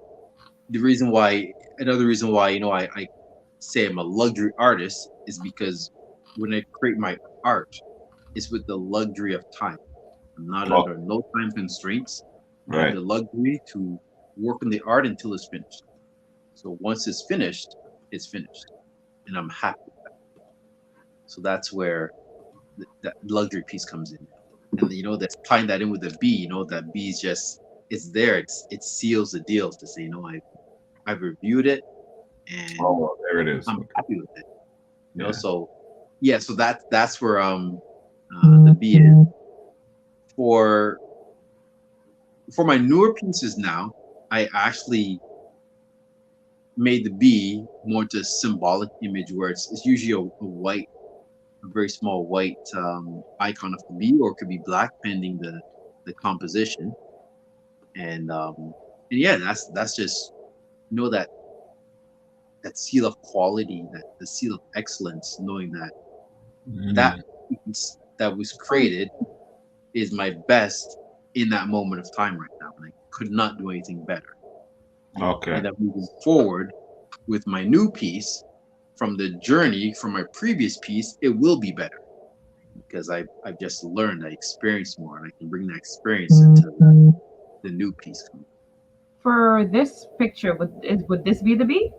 the reason why, another reason why, I say I'm a luxury artist is because when I create my art, it's with the luxury of time. I'm not Oh, under no time constraints. I have right. the luxury to work on the art until it's finished. So once it's finished, and I'm happy with that. So that's where that luxury piece comes in, and that's tying that in with the B. That B is just it's there. It seals the deal to say, I've reviewed it and Oh, well, there it is. I'm Okay. happy with it. Yeah. So yeah, so that's where the B is for my newer pieces now. I actually made the bee more to a symbolic image where it's usually a very small white icon of the bee, or it could be black, pending the composition. And yeah, that's just that seal of quality, that the seal of excellence, knowing that that Mm. piece that was created is my best in that moment of time right now, and I could not do anything better. Okay. And that moving forward with my new piece, from the journey from my previous piece, it will be better because I've just learned, I experienced more, and I can bring that experience into the new piece. For this picture, would this be the bee?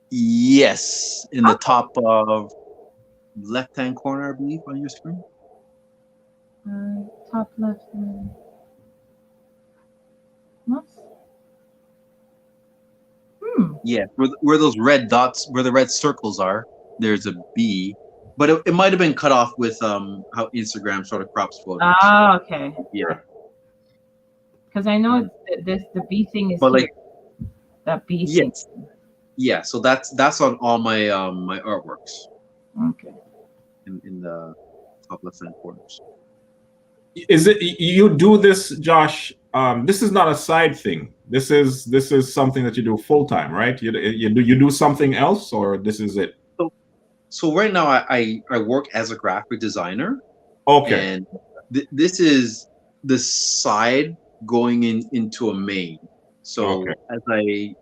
Yes, in the Okay. top of left-hand corner, I believe, on your screen. Top left. Whoops. Yeah, where those red dots, where the red circles are, there's a B, but it might have been cut off with how Instagram sort of crops photos. Ah, okay. Yeah, Because I know the bee thing is but here. like That bee thing. yes, yeah. So that's on all my my artworks Okay. in the top left-hand corners. Is it you do this, Josh? This is not a side thing. This is something that you do full time, right? You do something else, or this is it? So right now I work as a graphic designer, Okay. and this is the side going into a main. Okay. So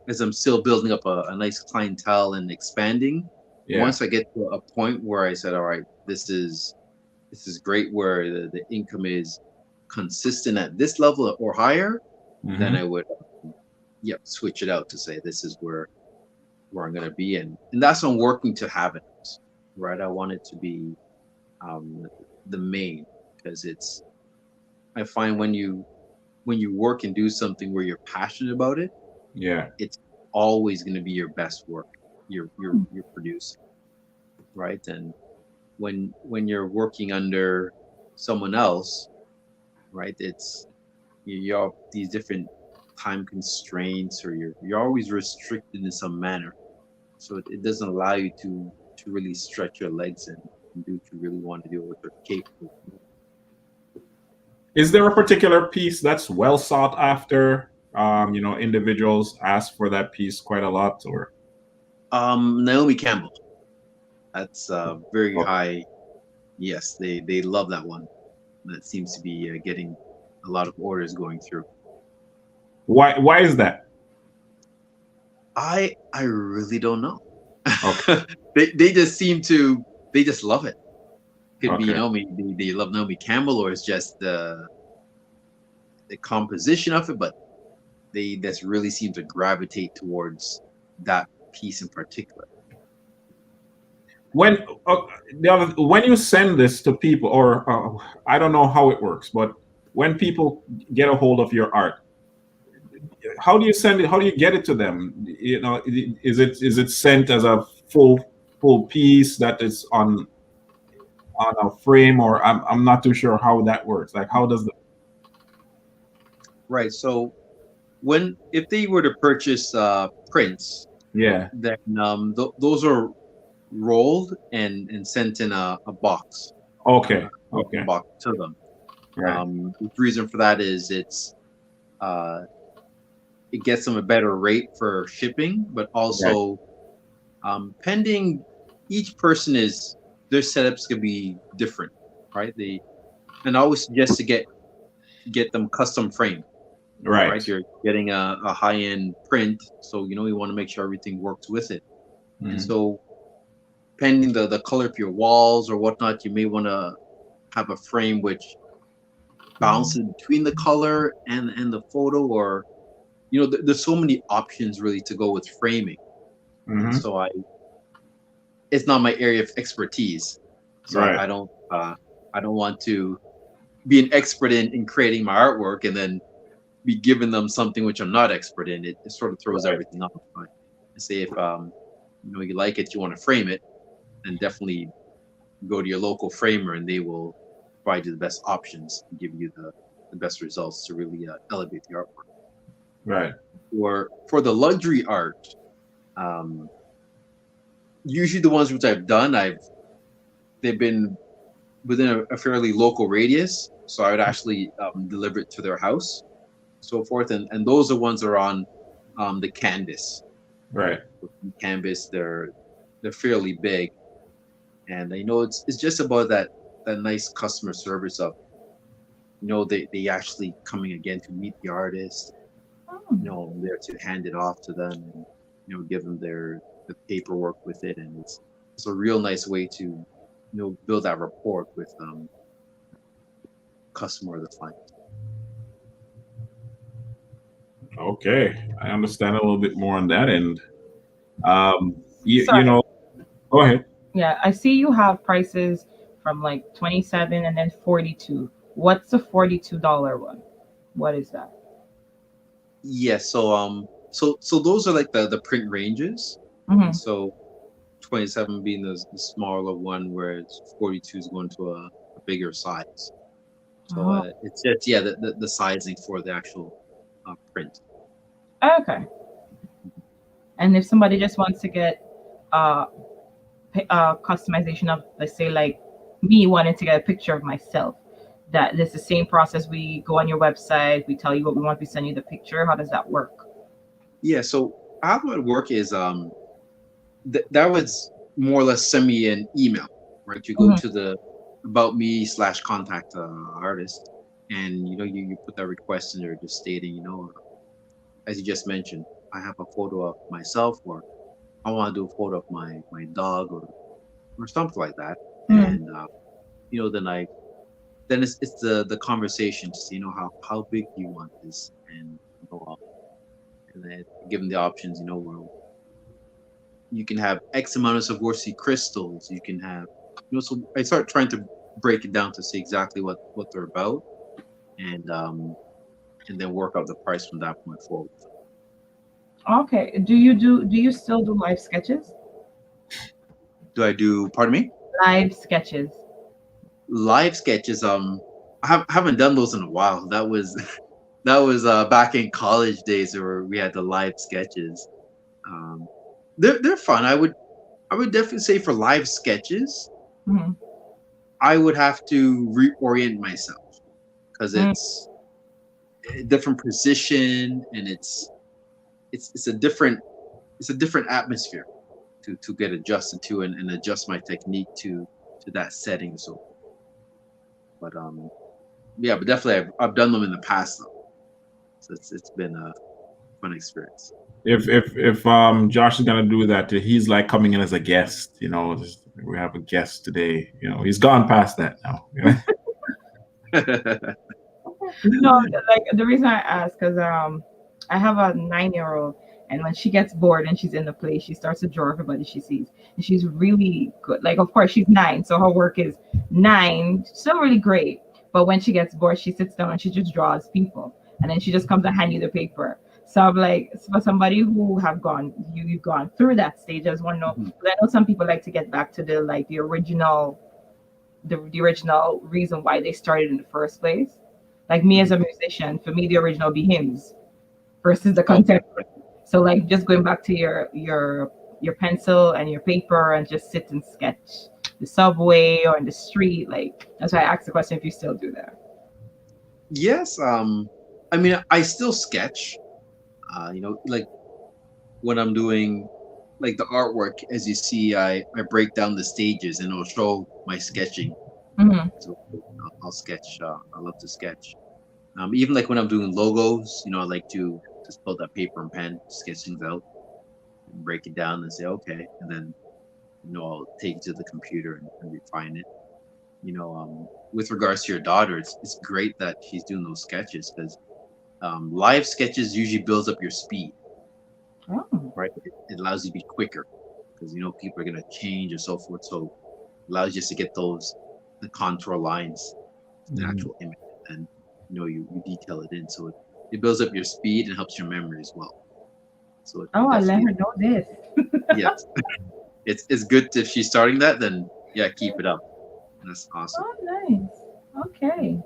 as I'm still building up a nice clientele and expanding, Yeah. once I get to a point where I said, all right, this is great, where the income is consistent at this level or higher, then Mhm. I would switch it out to say this is where I'm gonna be, and that's what I'm working to have it, right? I want it to be um, the main, because I find when you work and do something where you're passionate about it, Yeah. it's always going to be your best work you're producing, right? And when you're working under someone else, right, it's you have these different time constraints, or you're always restricted in some manner, so it doesn't allow you to really stretch your legs and do what you really want to do, what you're capable of. Is there a particular piece that's well sought after? Individuals ask for that piece quite a lot, or Naomi Campbell, that's very high. Yes, they love that one. That seems to be getting a lot of orders going through. why is that? I really don't know. Okay. They just seem to, they just love it. Could be, Okay. they love Naomi Campbell, or it's just the composition of it, but they just really seem to gravitate towards that piece in particular. When when you send this to people, or I don't know how it works, but when people get a hold of your art, how do you send it? How do you get it to them? Is it sent as a full piece that is on a frame, or I'm not too sure how that works. Like, how does the Right. So if they were to purchase prints, yeah? then those are rolled and sent in a box, Okay, a okay, box to them. right, The reason for that is uh, it gets them a better rate for shipping, but right, also pending each person is their setups could be different, right? And I always suggest to get them custom framed, right? right. You're getting a high end print, so you want to make sure everything works with it. And Mhm. so pending the color of your walls or whatnot, you may want to have a frame which bounces between the color and the photo, or there's so many options really to go with framing. And Mhm. so it's not my area of expertise, so Right, I don't want to be an expert in creating my artwork and then be giving them something which I'm not expert in. It sort of throws right, everything off. But I say if you like it, you want to frame it, then definitely go to your local framer and they will provide you the best options and give you the best results to really elevate the artwork. right. For the luxury art, um, usually the ones which I've done, they've been within a fairly local radius, so I would actually deliver it to their house, so forth, and those are ones that are on the canvas. Right. Canvas, they're fairly big, and it's just about that nice customer service of they actually coming again to meet the artist, I'm there to hand it off to them and give them the paperwork with it, and it's a real nice way to build that rapport with customer or the client. Okay, I understand a little bit more on that end. You Sorry. go ahead. Yeah, I see you have prices from like 27 and then 42. What's the $42 one? What is that? Yeah, so those are like the print ranges, and Mm-hmm. so 27 being the smaller one, whereas 42 is going to a bigger size. So Oh, it's just the sizing for the actual print. okay. And if somebody just wants to get uh, customization of, let's say, like me wanting to get a picture of myself, that it's the same process. We go on your website, we tell you what we want, we send you the picture. How does that work? Yeah, so how it would work is that was more or less send me an email, right? You go Mhm. to the about me / contact artist, and you put that request in there, just stating, as you just mentioned, I have a photo of myself, or I want to do a photo of my dog, or something like that. Mhm. And then it's the conversation to see, how big do you want this, and and then give them the options, where you can have X amount of Swarovski crystals. You can have, so I start trying to break it down to see exactly what they're about, and then work out the price from that point forward. Okay. Do you still do live sketches? Do I do? Pardon me. Live sketches. Live sketches. Haven't done those in a while. That was that was back in college days where we had the live sketches. Um, they're fun. I would definitely say for live sketches, Mhm. I would have to reorient myself because Mm. it's a different position, and it's a different atmosphere to get adjusted to, and adjust my technique to that setting. So, but yeah, but definitely I've done them in the past though, so it's been a fun experience. If Josh is gonna do that, he's like coming in as a guest. We have a guest today. He's gone past that now. No, like the reason I ask, because I have a 9-year-old, and when she gets bored and she's in the play, she starts to draw everybody she sees, and she's really good. Like, of course, she's 9, so her work is 9, still really great. But when she gets bored, she sits down and she just draws people, and then she just comes to hand you the paper. So I'm like, for somebody who have you've gone through that stage, I just want to know. Mhm. 'Cause I know some people like to get back to the original the original reason why they started in the first place. Like me as a musician, for me the original be hymns versus the Oh, contemporary. So like just going back to your pencil and your paper and just sit and sketch the subway or in the street. Like that's why I asked the question if you still do that. yes. I mean, I still sketch. Like when I'm doing like the artwork, as you see, I break down the stages and it'll show my sketching. Hmm. So I'll sketch. I love to sketch. Even like when I'm doing logos, I like to just pull that paper and pen, sketch things out, and break it down and say okay, and then I'll take it to the computer and refine it. With regards to your daughter, it's great that she's doing those sketches because live sketches usually builds up your speed, Oh. right? It allows you to be quicker because people are gonna change and so forth. So it allows you just to get the contour lines, the Mhm. actual image, and you detail it in. So it builds up your speed and helps your memory as well. So it Oh, I let definitely her know this. yes, it's good if she's starting that. Then yeah, keep it up. That's awesome. Oh, nice. Okay.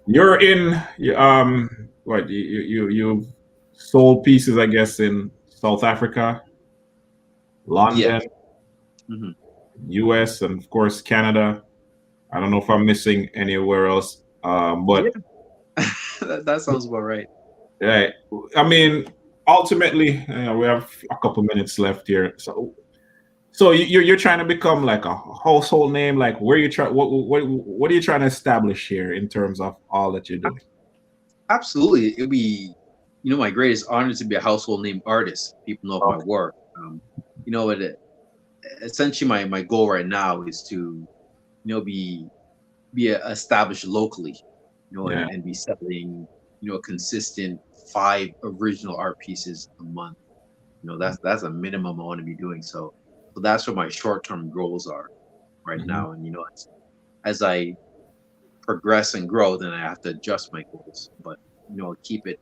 You're in what you've sold pieces, I guess, in South Africa, Yeah. London, Hmm. US, and of course Canada. I don't know if I'm missing anywhere else. Yeah. But that sounds about right. yeah, I mean, ultimately, we have a couple minutes left here. So you're trying to become like a household name. Like, where you try? What are you trying to establish here in terms of all that you're doing? Absolutely. It'd be, my greatest honor to be a household name artist. People know of my Okay. work. Essentially my goal right now is to, be established locally, Yeah. and be selling, a consistent 5 original art pieces a month. That's a minimum I want to be doing. So that's what my short term goals are right Mhm. now. And as I progress and grow, then I have to adjust my goals. But keep it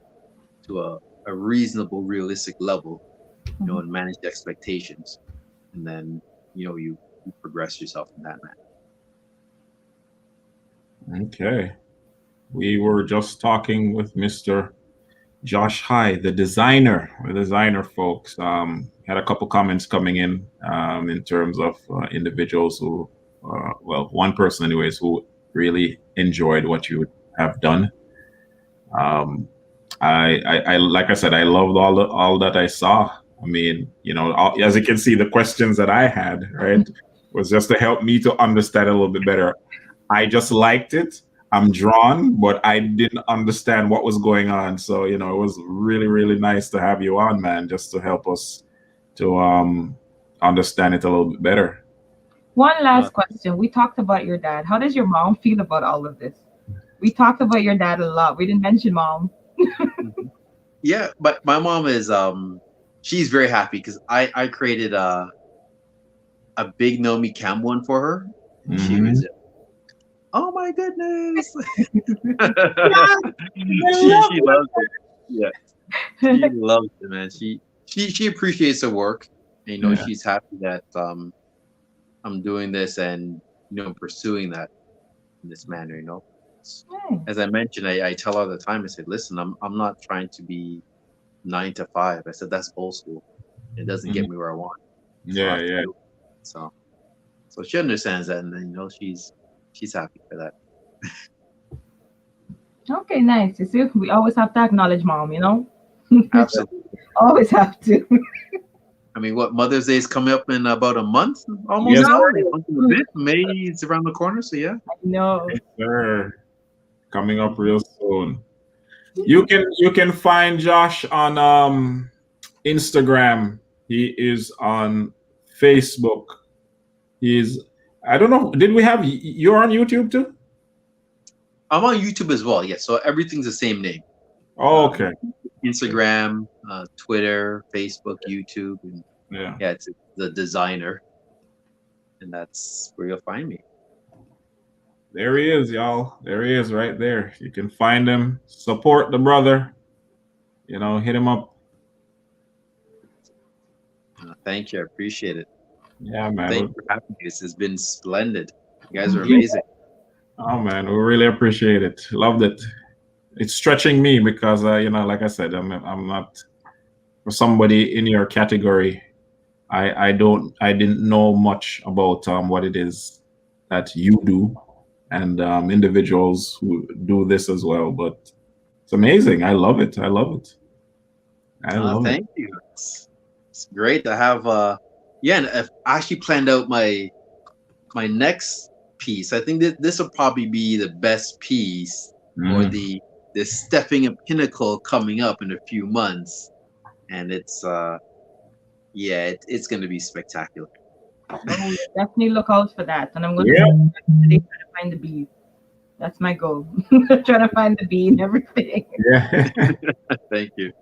to a reasonable, realistic level, Mhm. and manage the expectations. And then, you progress yourself in that manner. Okay. We were just talking with Mr. Josh High, the designer folks. Had a couple comments coming in terms of individuals who, well, one person, anyways, who really enjoyed what you have done. Um, like I said, I loved all that I saw. I mean, as you can see, the questions that I had, right, was just to help me to understand a little bit better. I just liked it. I'm drawn, but I didn't understand what was going on. So, it was really, really nice to have you on, man, just to help us to understand it a little bit better. One Uh, last question. We talked about your dad. How does your mom feel about all of this? We talked about your dad a lot. We didn't mention mom. mhm. Yeah, but my mom is she's very happy because I created a big Nomi Cam one for her, and she Hmm. was oh my goodness. Yes, I She love loves it. Yeah, she loves it, man. She appreciaes the work. And, Yeah. she's happy that I'm doing this and pursuing that in this manner. it. As I mentioned, I tell her all the time. I said, listen, I'm not trying to be 9 to 5. I said that's old school. It doesn't get Mhm. me where I want. So I Yeah, have to yeah. do it. So she understands that, and then she's happy for that. Okay, nice. You see, we always have to acknowledge mom, Absolutely. Always have to. I mean, what Mother's Day is coming up in about a month, almost Yes, now, sir. a month and a bit. May is around the corner, so yeah. No. Yes, sir. Coming up Mhm. real soon. You can find Josh on Instagram. He is on Facebook. He's I don't know. Did we have you're on YouTube too? I'm on YouTube as well. Yeah, so everything's the same name. Oh, Um, okay. Instagram, Twitter, Facebook, YouTube, and Yeah. yeah, it's the designer, and that's where you'll find me. There he is, y'all. There he is right there. You can find him. Support the brother. Hit him up. Thank you, I appreciate it. Yeah, man. Thank you for having me. This has been splendid. You guys are amazing. Oh man, we really appreciate it. Loved it. It's stretching me because like I said, I'm not for somebody in your category. I didn't know much about what it is that you do, and individuals who do this as well. But it's amazing. I love it. I love it. I love it. Thank you. It's great to have. Yeah, and I've actually planned out my next piece. I think that this will probably be the best piece or the stepping a pinnacle coming up in a few months, and it's it's going to be spectacular. Oh, definitely look out for that. And I'm going Yeah. to today try to find the bees. That's my goal. Trying to find the bee and everything. Yeah. Thank you.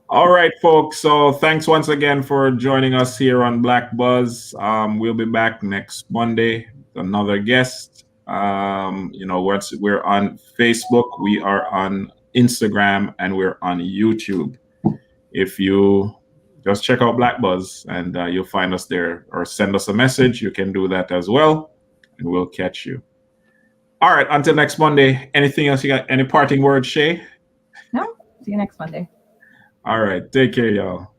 All right, folks. So thanks once again for joining us here on BlackBuzz. We'll be back next Monday with another guest. We're on Facebook, we are on Instagram, and we're on YouTube. If you just check out BlackBuzz and you'll find us there, or send us a message, you can do that as well, and we'll catch you. All right, until next Monday. Anything else you got? Any parting words, Shay? No, see you next Monday. All right, take care, y'all.